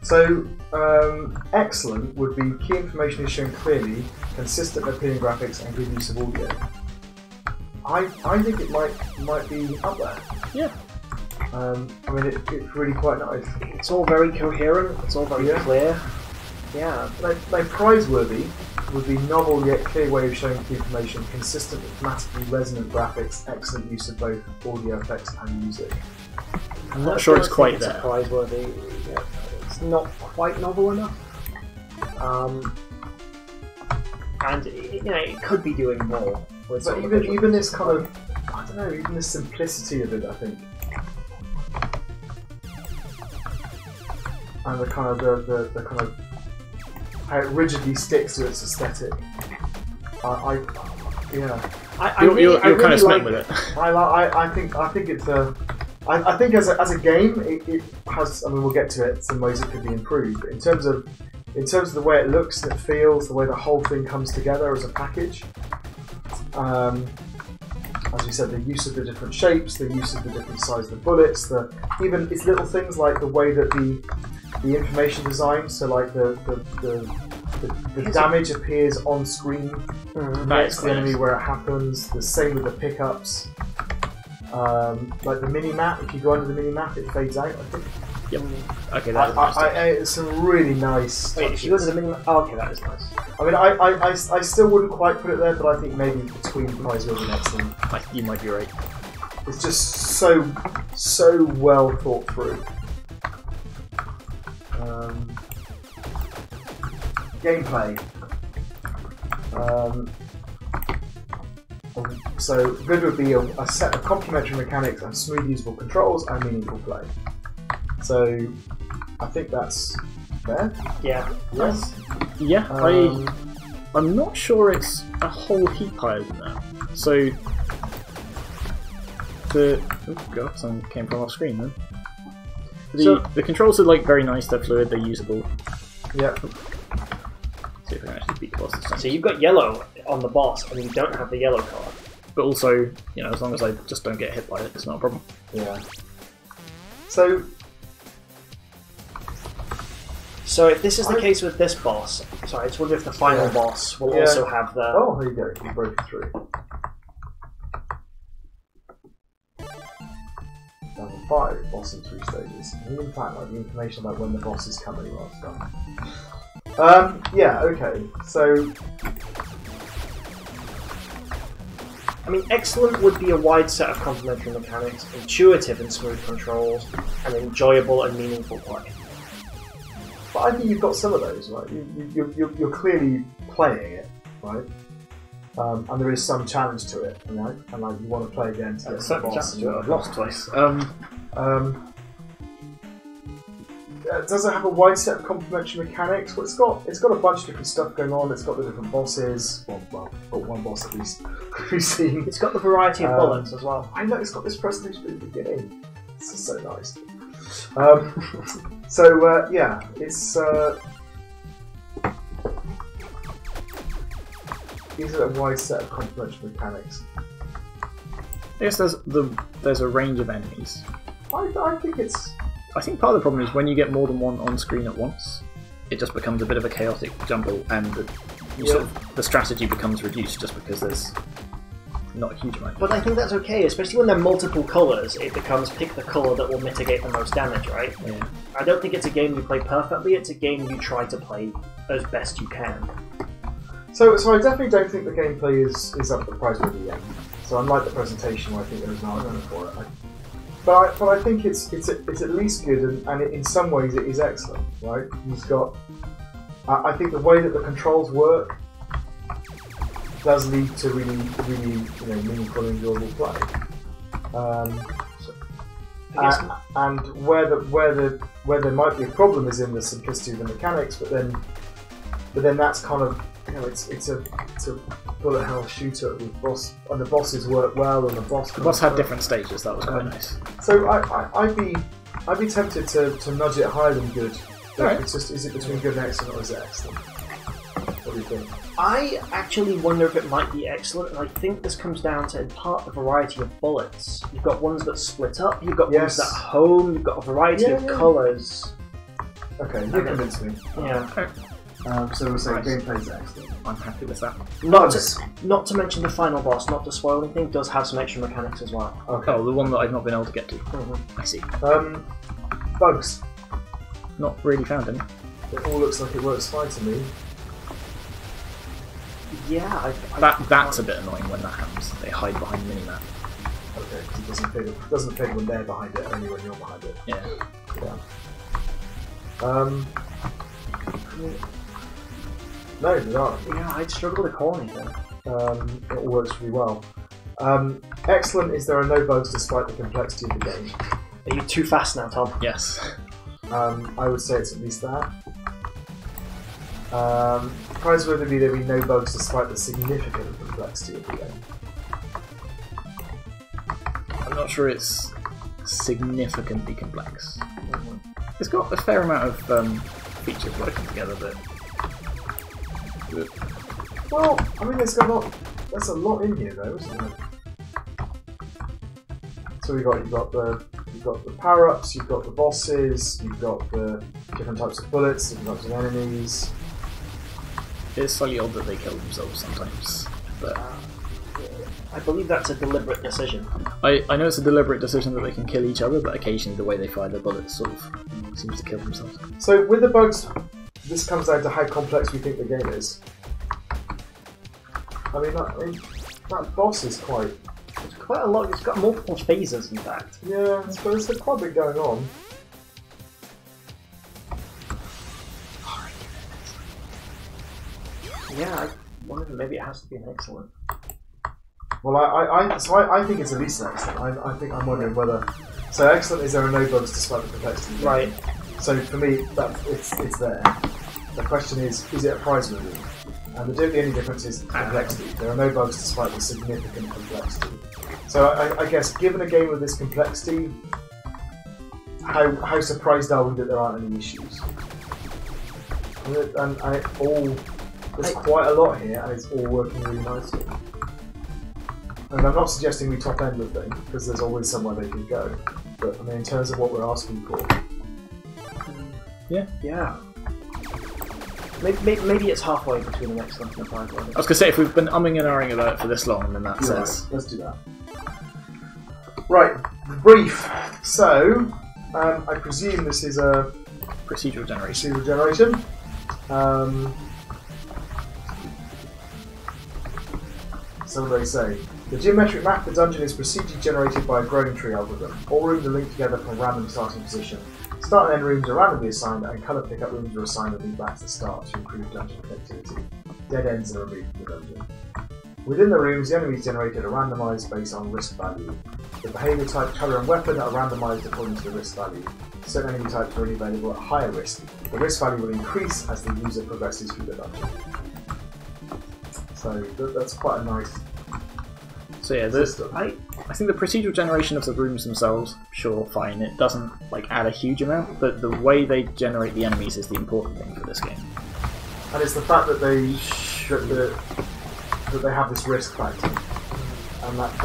So excellent would be key information is shown clearly, consistent appealing graphics, and good use of audio. I think it might be up there. Yeah. I mean, it's really quite nice. It's all very coherent. It's all very clear. Yeah. Like prizeworthy would be novel yet clear way of showing key information, consistent, thematically resonant graphics, excellent use of both audio effects and music. I'm not sure it's quite there. It's prizeworthy. Yeah. It's not quite novel enough. And it could be doing more. But even this kind of, I don't know, even the simplicity of it, I think. And the kind of the kind of how it rigidly sticks to its aesthetic. You're kind of split with it. I think it's a. I think as a game, it has. I mean, we'll get to it. Some ways it could be improved. But in terms of the way it looks and it feels, the way the whole thing comes together as a package. As we said, the use of the different shapes, the use of the different size of the bullets, even it's little things like the way that the information design, so like the damage appears on screen next to the enemy where it happens. The same with the pickups. Like the mini map, if you go under the mini map, it fades out. I think. Yep. Okay, that's it's some really nice. Wait, if you go to the mini map, okay, that is nice. I mean, I still wouldn't quite put it there, but I think maybe between prizeworthy and excellent. You might be right. It's just so well thought through. Gameplay. So good would be a set of complementary mechanics and smooth usable controls and meaningful play. So I think that's fair. Yeah. Yes. Yeah. I'm not sure it's a whole heap higher than that. So something came from off screen then. The controls are like very nice. They're fluid. They're usable. Yeah. See if I can actually beat the boss this time. So you've got yellow on the boss, and you don't have the yellow card. But also, as long as I just don't get hit by it, it's not a problem. Yeah. So if this is the case with this boss, sorry, I just wonder if the final boss will also have the... Oh, there you go, you broke it through. Level 5, boss in 3 stages. And in fact, like the information about when the boss is coming last time. Yeah, okay, so... I mean, excellent would be a wide set of complementary mechanics, intuitive and smooth controls, and enjoyable and meaningful play. But I think you've got some of those, right? You're clearly playing it, right? And there is some challenge to it, right? And like you want to play again to get some boss. I've lost twice. Does it have a wide set of complementary mechanics? Well, it's got a bunch of different stuff going on. It's got the different bosses. Well, one boss at least we've seen. It's got the variety of bullets as well. I know it's got this presentation at the beginning. This is so nice. Yeah, it's. These are a wide set of complementary mechanics. I guess there's a range of enemies. I think it's. I think part of the problem is when you get more than one on screen at once, it just becomes a bit of a chaotic jumble, and the strategy becomes reduced just because there's not a huge amount. But I think that's okay, especially when there are multiple colours. It becomes pick the colour that will mitigate the most damage, right? Yeah. I don't think it's a game you play perfectly. It's a game you try to play as best you can. So I definitely don't think the gameplay is up the prize worthy yet. So unlike the presentation, where I think there is an argument for it. But I think it's at least good, and in some ways it is excellent, right? You've got. I think the way that the controls work does lead to really meaningful and enjoyable play. And where there might be a problem is in the simplicity of the mechanics, but then that's kind of it's a bullet hell shooter with boss, and the bosses work well, and the boss had different stages. That was quite nice. So I'd be tempted to nudge it higher than good. Right. It's just, is it between good and excellent, or is it excellent? What do you think? I actually wonder if it might be excellent, and I think this comes down to, in part, the variety of bullets. You've got ones that split up, you've got ones that home, you've got a variety of colours. Okay, you convinced me. Yeah. So we'll say gameplay's excellent. I'm happy with that. Not to mention the final boss, not to spoil anything, does have some extra mechanics as well. Okay. Oh, the one that I've not been able to get to. Mm-hmm. I see. Bugs. Not really found any. It all looks like it works fine to me. Yeah, That's a bit annoying when that happens. They hide behind the minimap. Okay, because it doesn't figure when they're behind it, only when you're behind it. Yeah. No, they aren't. Yeah, I'd struggle to call anything. It all works really well. Excellent is there are no bugs despite the complexity of the game. Are you too fast now, Tom? Yes. I would say it's at least that. Praiseworthy there be no bugs despite the significant complexity of the game. I'm not sure it's significantly complex. It's got a fair amount of features working together, but... Well, I mean, there's a lot in here though, isn't there? So you've got the power-ups, you've got the bosses, you've got the different types of bullets, different types of enemies. It's slightly odd that they kill themselves sometimes, but... I believe that's a deliberate decision. I know it's a deliberate decision that they can kill each other, but occasionally the way they fire their bullets sort of seems to kill themselves. So with the bugs, this comes down to how complex we think the game is. I mean, that boss is quite... It's quite a lot. It's got multiple phases, in fact. Yeah, I suppose there's quite a bit going on. Yeah, I wonder if maybe it has to be an excellent. Well, I think it's at least excellent. I think I'm wondering whether... So excellent is there are no bugs despite the complexity. Right. So for me, it's there. The question is it a praiseworthy? And the only difference is complexity. There are no bugs despite the significant complexity. So I guess, given a game with this complexity, how surprised are we that there aren't any issues? There's quite a lot here, and it's all working really nicely. And I'm not suggesting we top end the thing, because there's always somewhere they could go. But I mean, in terms of what we're asking for, yeah. Maybe it's halfway between an excellent and a praiseworthy. I was going to say, if we've been umming and ahhing about it for this long, then that says... Let's do that. Right, brief. So, I presume this is a... Procedural generation. Procedural generation. So what do they say? The geometric map of the dungeon is procedurally generated by a growing tree algorithm. All rooms are linked together from a random starting position. Start and end rooms are randomly assigned, and colour pickup rooms are assigned and lead back to the start to improve dungeon connectivity. Dead ends are removed from the dungeon. Within the rooms, the enemies generated are randomised based on risk value. The behaviour type, colour and weapon are randomised according to the risk value. Certain enemy types are only available at higher risk. The risk value will increase as the user progresses through the dungeon. So that's quite a nice... So yeah, I think the procedural generation of the rooms themselves, sure, fine. It doesn't add a huge amount, but the way they generate the enemies is the important thing for this game. And it's the fact that they have this risk factor, and that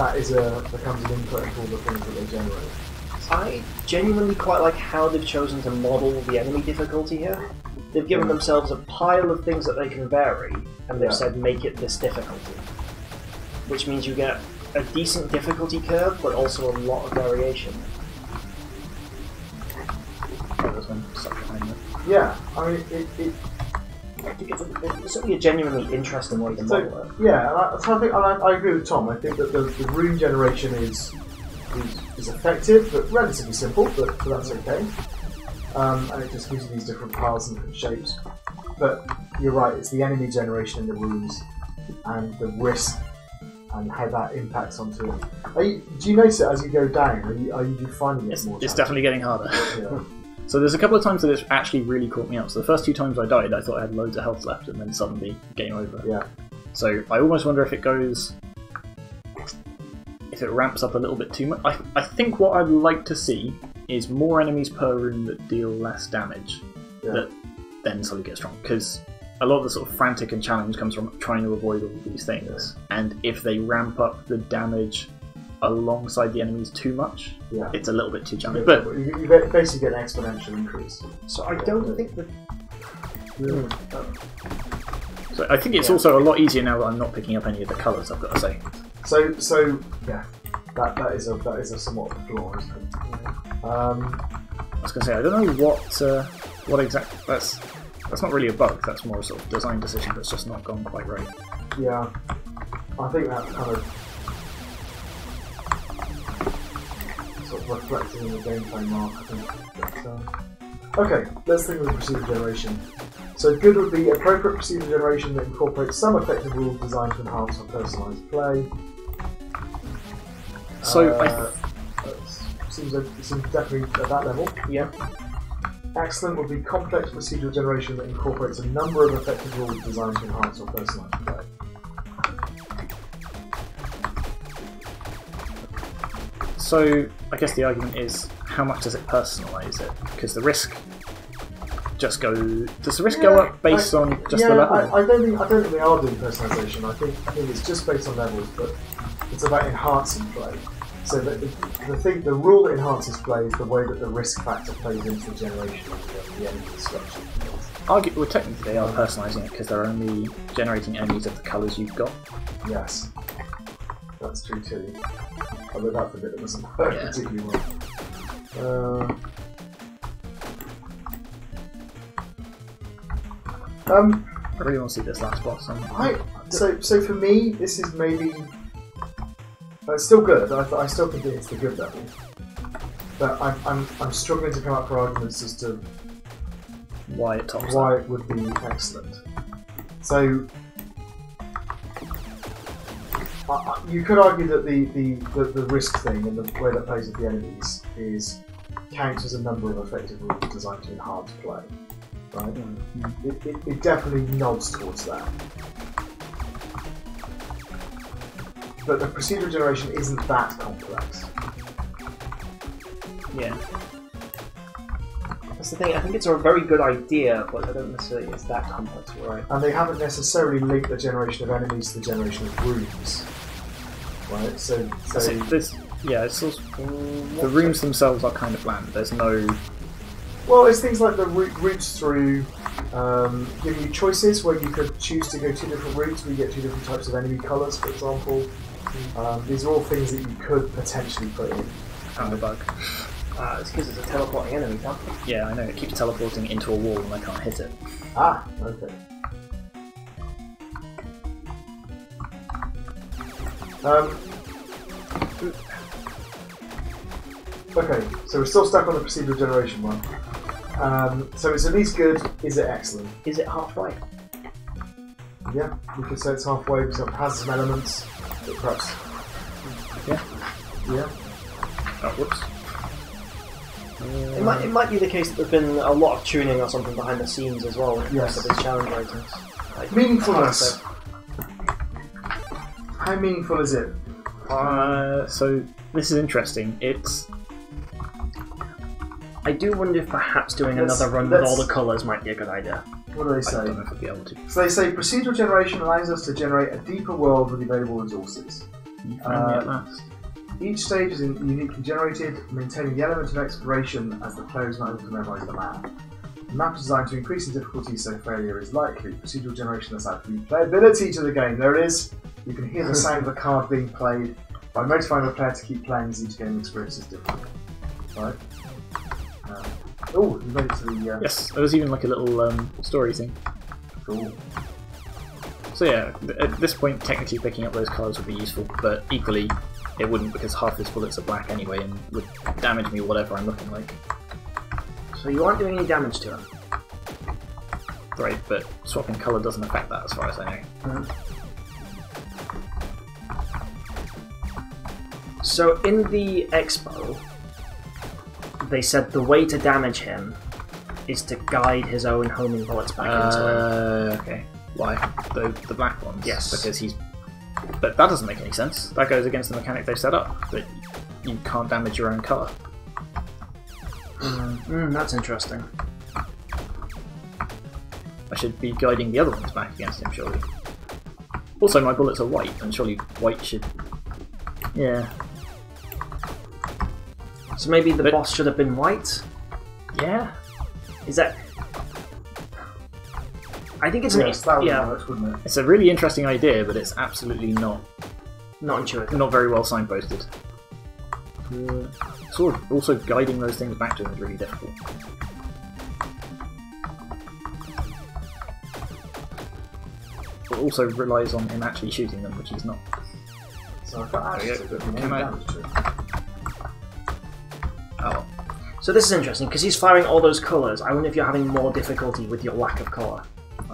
becomes an input into all the things that they generate. I genuinely quite like how they've chosen to model the enemy difficulty here. They've given themselves a pile of things that they can vary, and they've said make it this difficulty. Which means you get a decent difficulty curve, but also a lot of variation. Oh, there's one stuck behind it. Yeah, I mean, I think it's certainly a genuinely interesting way to model it. Yeah, I agree with Tom. I think that the room generation is effective, but relatively simple, but that's okay. And it just gives you these different piles and different shapes. But you're right, it's the enemy generation in the rooms and the risk and how that impacts onto it. Do you notice it as you go down? Are you finding it more? It's definitely getting harder. Yeah. So there's a couple of times that it's actually really caught me up. So the first 2 times I died, I thought I had loads of health left, and then suddenly game over. Yeah. So I almost wonder if it ramps up a little bit too much. I think what I'd like to see is more enemies per room that deal less damage, that then suddenly get strong. Because a lot of the sort of frantic and challenge comes from trying to avoid all of these things. And if they ramp up the damage alongside the enemies too much, it's a little bit too challenging. But you basically get an exponential increase. So I don't think that. So I think it's also a lot easier now that I'm not picking up any of the colours, I've got to say. So yeah, that is a somewhat of a flaw, isn't it? I was going to say, I don't know what exactly... That's not really a bug, that's more a sort of design decision that's just not gone quite right. Yeah, I think that kind of sort of reflected in the gameplay mark, I think. But, okay, let's think of the procedural generation. So good would be appropriate procedural generation that incorporates some effective rules designed to enhance or personalise play. So seems definitely at that level. Yeah. Excellent would be complex procedural generation that incorporates a number of effective rules designed to enhance or personalise play. So I guess the argument is, how much does it personalise it? Because the risk just does the risk go up based on just the level? I don't think they are doing personalisation. I think it's just based on levels, but it's about enhancing play. So the rule that enhances play is the way that the risk factor plays into the generation of the enemy structure. Well, technically they are personalising it because they're only generating enemies of the colours you've got. Yes, that's true too. Although that's the bit that doesn't work particularly well. I really want to see this last boss. So for me, this is maybe. It's still good. I still think it's the good level, but I'm struggling to come up with arguments as to why it tops why it would be excellent. So you could argue that the risk thing and the way that plays with the enemies counts as a number of effective rules designed to enhance play. Right? It definitely nods towards that. But the procedural generation isn't that complex. Yeah. That's the thing, I think it's a very good idea, but I don't necessarily think it's that complex, right? And they haven't necessarily linked the generation of enemies to the generation of rooms. Right? So it's also, the rooms themselves are kind of bland. There's no... Well, it's things like the routes through, giving you choices where you could choose to go two different routes, where you get two different types of enemy colours, for example. These are all things that you could potentially put in. And a bug. It's because it's a teleporting enemy, can't it? Yeah, I know. It keeps teleporting into a wall and I can't hit it. Ah, okay. Okay, so we're still stuck on the procedural generation one. So it's at least good. Is it excellent? Is it halfway? Yeah, we could say it's halfway because it has some elements. But perhaps. Yeah. Yeah. Oh, whoops. It might be the case that there's been a lot of tuning or something behind the scenes as well when it comes to these challenge ratings. Like, meaningfulness. How meaningful is it? So this is interesting. I do wonder if perhaps doing another run with all the colours might be a good idea. What do they say? I don't know if I'll be able to. So they say procedural generation allows us to generate a deeper world with available resources. You found me at last. Each stage is uniquely generated, maintaining the element of exploration as the player is not able to memorise the map. The map is designed to increase in difficulty so failure is likely. Procedural generation has added replayability to the game. There it is. You can hear the sound of the card being played by motivating the player to keep playing as each game experience is different. Right? Oh, you made it to the... Yes, there was even like a little story thing. Cool. So yeah, at this point technically picking up those cards would be useful, but equally it wouldn't because half his bullets are black anyway and would damage me whatever I'm looking like. So you aren't doing any damage to him? Right, but swapping colour doesn't affect that as far as I know. Mm-hmm. So in the expo, they said the way to damage him is to guide his own homing bullets back into him. Okay. Why? The black ones? Yes. Because he's... But that doesn't make any sense. That goes against the mechanic they've set up, that you can't damage your own colour. That's interesting. I should be guiding the other ones back against him, surely. Also, my bullets are white, and surely white should... Yeah. So maybe the boss should have been white? Yeah? Is that... I think it's Yes, that would yeah, work, wouldn't it? It's a really interesting idea, but it's absolutely not intuitive. not very well signposted. Sort of also guiding those things back to him is really difficult. It also relies on him actually shooting them, which he's not. So I thought There we go. Can I- damage to it. Oh, So this is interesting, because he's firing all those colours. I wonder if you're having more difficulty with your lack of colour.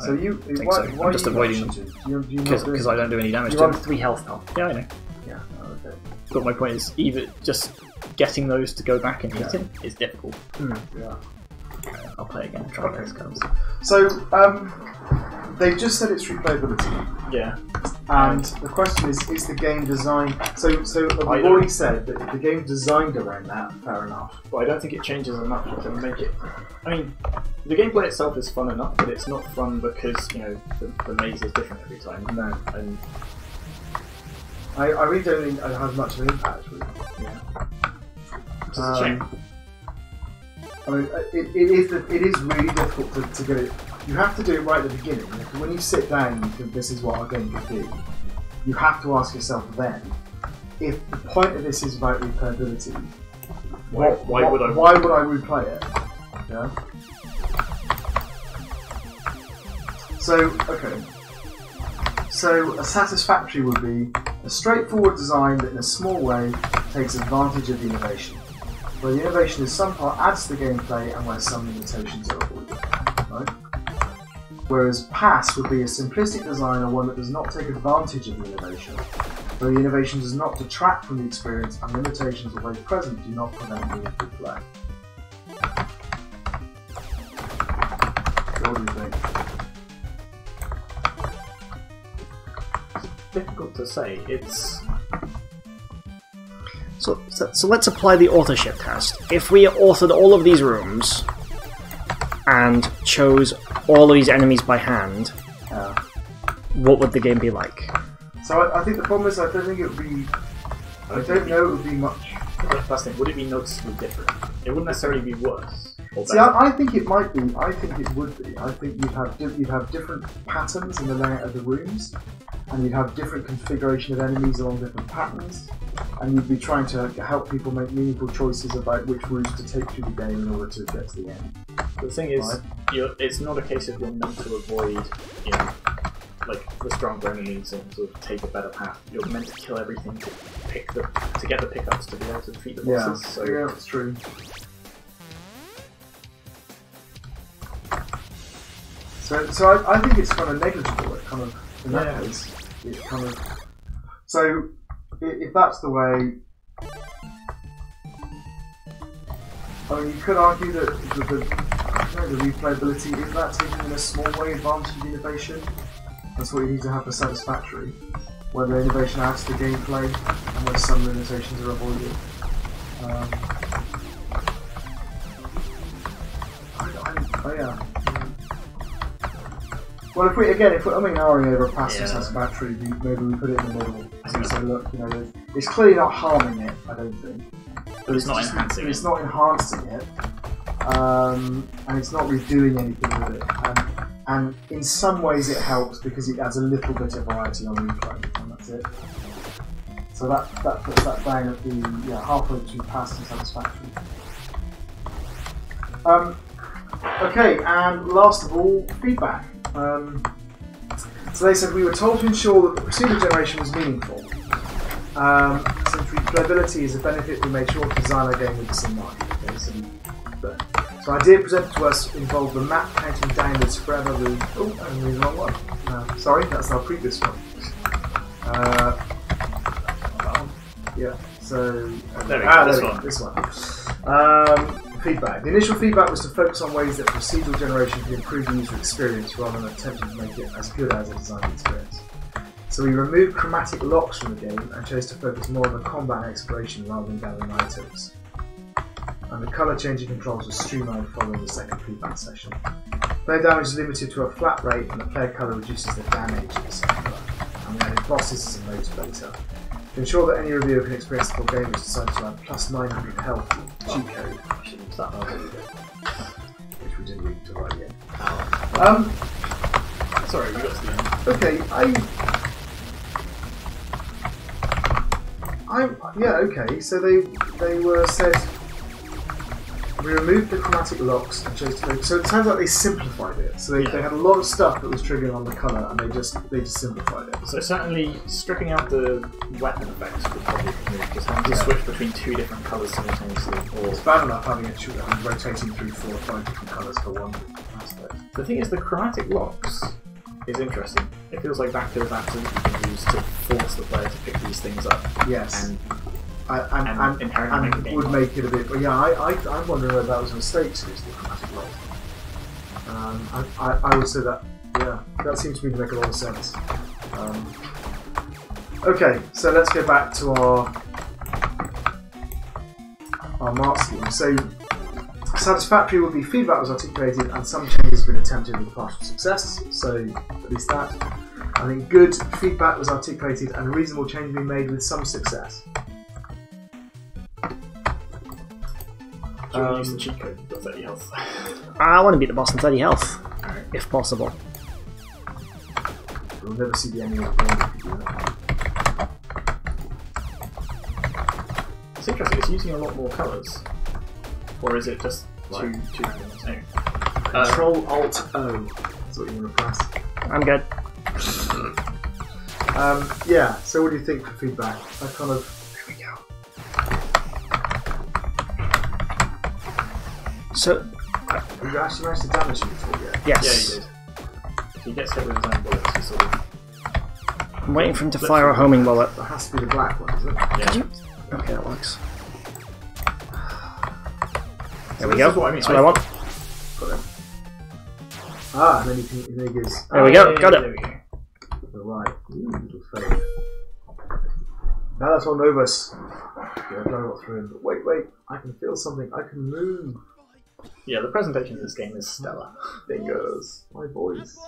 So you, think why, so. why I'm just are you avoiding not them. shooting? because I don't do any damage You're to on him. 3 health now. Yeah, I know. Yeah. Oh, okay. But my point is, even just getting those to go back and hit him is difficult. Yeah. I'll play again. Try those cards. So they've just said it's replayability, Yeah. and the question is the game designed? So we've I already don't- said that the game designed around that. Fair enough. But I don't think it changes enough to make it. I mean, the gameplay itself is fun enough, but it's not fun because the maze is different every time. No, And I really don't think it has much of an impact. Really. yeah, it's a shame. I mean, it is really difficult to get it. You have to do it right at the beginning. When you sit down and you think this is what our game could be, you have to ask yourself then, if the point of this is about replayability, why would I replay it? Yeah. So, okay. So, a satisfactory would be a straightforward design that in a small way takes advantage of the innovation, where the innovation in some part adds to the gameplay and where some limitations are avoided. Right? Whereas pass would be a simplistic design or one that does not take advantage of the innovation, where the innovation does not detract from the experience and limitations although present do not prevent meaningful play. So what do you think? Difficult to say. It's So let's apply the authorship test. If we authored all of these rooms and chose all of these enemies by hand, what would the game be like? So I think the problem is I don't think it would be. I don't know it would be much. First thing, would it be noticeably different? It wouldn't necessarily be worse. Or See, I think it might be. I think it would be. I think you'd have different patterns in the layout of the rooms, and you'd have different configuration of enemies along different patterns, and you'd be trying to help people make meaningful choices about which routes to take through the game in order to get to the end. The thing is, it's not a case of you're meant to avoid, like the stronger enemies and sort of take a better path. You're meant to kill everything to get the pickups to be able to defeat the bosses. So yeah, that's true. So I think it's kind of negligible. It kind of in that case, it kind of. So if that's the way, I mean, you could argue that the replayability is that taking in a small way advantage of the innovation. That's what you need to have for satisfactory. Where the innovation adds to the gameplay and where some limitations are avoided. Oh yeah. Well, if we arguing over pass and satisfactory, maybe we put it in the middle. So we say, look, it's clearly not harming it. I don't think. But it's not enhancing it. It's not enhancing it, and it's not redoing anything with it. And in some ways it helps because it adds a little bit of variety on replay, and that's it. So that puts that down at the halfway between pass and satisfactory. Okay, and last of all, feedback. So they said we were told to ensure that the procedural generation was meaningful. Since replayability is a benefit, we made sure to design our game with this in mind. Okay, so idea presented to us involved the map counting downwards forever with... Oh, I'm reading the wrong one. Sorry, that's our previous one. That one. Yeah, so... There we go, this one. Feedback. The initial feedback was to focus on ways that procedural generation can improve the user experience rather than attempting to make it as good as a design experience. So we removed chromatic locks from the game and chose to focus more on the combat and exploration rather than gathering items. And the colour changing controls were streamlined following the second feedback session. Player damage is limited to a flat rate, and the player colour reduces the damage of the same colour. And we added bosses as a motivator. To ensure that any reviewer can experience the full game, we decided to add plus 900 health cheat code. Which we didn't read to right yet. Sorry, we got to the end. Okay, yeah, okay, so they were said we removed the chromatic locks and chose to focus. So it sounds like they simplified it. So they had a lot of stuff that was triggering on the colour, and they just simplified it. So certainly stripping out the weapon effects would probably be good, because having to switch between 2 different colours simultaneously. It's bad enough having a rotating through 4 or 5 different colours for one aspect. The thing is, the chromatic locks is interesting. It feels like that could have absolutely been used to force the player to pick these things up. Yes. And inherently make the game make it a bit. But yeah, I'm wondering whether that was a mistake to use the chromatic lock. I would say that. Yeah, that seems to me to make a lot of sense. Okay, so let's go back to our mark scheme. So satisfactory would be feedback was articulated and some changes have been attempted with partial success. So at least that. I think good feedback was articulated and a reasonable change been made with some success. Do you want to use the cheat code for 30 health? I want to beat the boss on 30 health, if possible. We'll never see the end of the game if you do that. It's interesting, it's using a lot more colours. Or is it just two randoms? Anyway. Control-Alt-O. That's what you want to press. I'm good. Yeah, so what do you think for feedback? I kind of... There we go. So... You actually managed to damage him before yet? Yes. Yeah, he did. If he gets hit with his own bullets, he sort of... I'm waiting for him to fire a homing bullet. That has to be the black one, isn't it? Yeah. Okay, that works. So There we go. What I mean. That's what I want. Got him. Ah, and then he goes... There we go. Got it. There we go. Right. Ooh, little fail. Now that's all Novus. Yeah, I got through him. But wait. I can feel something. I can move. Yeah, the presentation of this game is stellar. Fingers. My voice.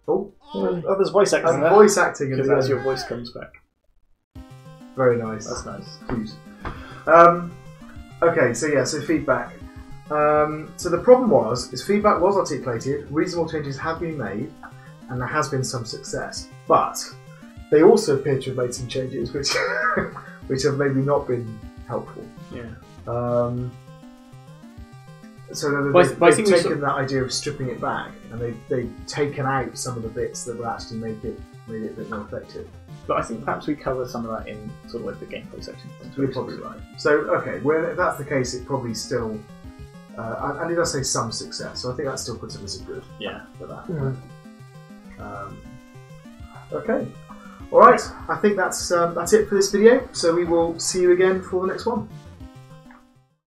Oh, there's voice acting and there. voice acting Because as your voice comes back. Very nice. That's nice. Huge. Okay, so yeah, so feedback. So the problem is feedback was articulated, reasonable changes have been made, and there has been some success. But they also appear to have made some changes which which have maybe not been helpful. Yeah. So they've taken that idea of stripping it back, and they've taken out some of the bits that would actually made it a bit more effective. But I think perhaps we cover some of that in sort of like the gameplay section. You're probably right. So okay, well if that's the case, it probably still, and it does say some success, so I think that still puts it as a good. Yeah. For that. Mm-hmm. Okay. All right. I think that's it for this video. So we will see you again for the next one.